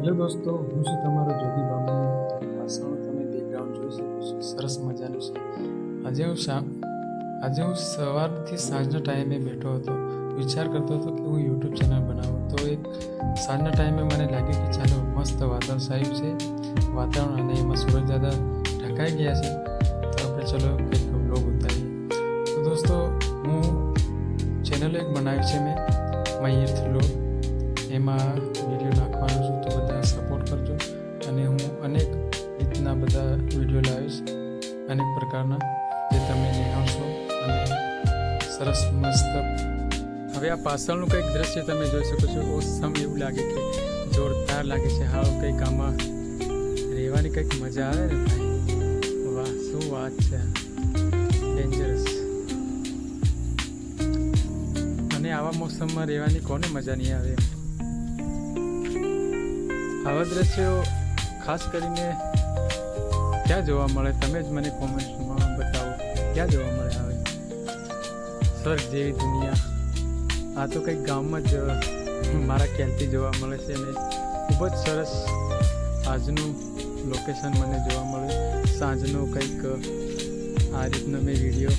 Hello દોસ્તો, હું છું તમારો જોગી બાબુ. પાછળ તમે બેકગ્રાઉન્ડ જોઈ શકો છો, સરસ મજાનું છે. આજે હું સવારથી સાંજના ટાઈમે બેઠો હતો, વિચાર કરતો હતો કે હું યુટ્યુબ ચેનલ બનાવું. તો એક સાંજના ટાઈમે મને લાગ્યું કે ચાલો મસ્ત વાતાવરણ સાહેબ છે વાતાવરણ, અને એમાં સૂરજ દાદા ઢંકાઈ ગયા છે, તો આપણે ચલો કંઈક વ્લોગ ઉતારીએ. તો દોસ્તો, હું ચેનલ એક બનાવી છે મેં, માય યથ વ્લોગ. એમાં વિડીયો નાખવાનો છું, તો બધા સપોર્ટ કરજો. અને હું અનેક રીતના બધા વિડીયો લાવીશ, અનેક પ્રકારના, જે તમે નિહાળશો અને સરસ મસ્ત. હવે આ પાછળનું કંઈક દ્રશ્ય તમે જોઈ શકો છો, ઓસમ એવું લાગે કે જોરદાર લાગે છે. હા, કંઈક આમાં રહેવાની કંઈક મજા આવે ને ભાઈ. વાહ, શું વાત છે, ડેન્જરસ. અને આવા મોસમમાં રહેવાની કોને મજા નહીં આવે. આવા દ્રશ્યો ખાસ કરીને ક્યાં જોવા મળે, તમે જ મને કોમેન્ટમાં બતાવો, ક્યાં જોવા મળે આવે. સ્વર્ગ જેવી દુનિયા આ તો કંઈક ગામમાં જ મારા ખ્યાલથી જોવા મળે છે. અને ખૂબ જ સરસ આજનું લોકેશન મને જોવા મળ્યું. સાંજનો કંઈક આ રીતનો મેં વિડીયો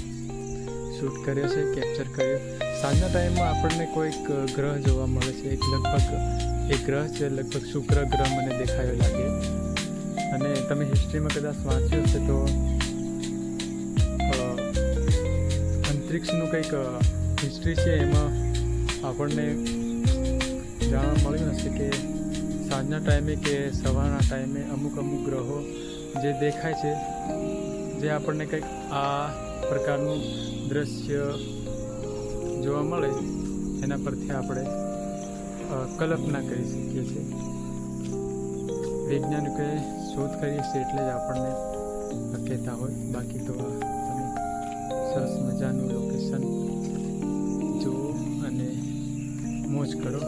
શૂટ કર્યો છે, કેપ્ચર કર્યો. સાંજના ટાઈમમાં આપણને કોઈક ગ્રહ જોવા મળે છે. એક ગ્રહ છે, લગભગ શુક્ર ગ્રહ મને દેખાયો લાગે. અને તમે હિસ્ટ્રીમાં કદાચ વાંચ્યું હશે તો અંતરિક્ષનું કંઈક હિસ્ટ્રી છે, એમાં આપણને જાણવા મળ્યું હશે કે સાંજના ટાઈમે કે સવારના ટાઈમે અમુક ગ્રહો જે દેખાય છે, જે આપણને કંઈક આ પ્રકારનું દ્રશ્ય જોવા મળે, એના પરથી આપણે કલ્પના કરી શકીએ છીએ. વૈજ્ઞાનિકોએ શોધ કરીએ છીએ એટલે જ આપણને કહેતા હોય. બાકી તો તમે સરસ મજાનું લોકેશન જુઓ અને મોજ કરો.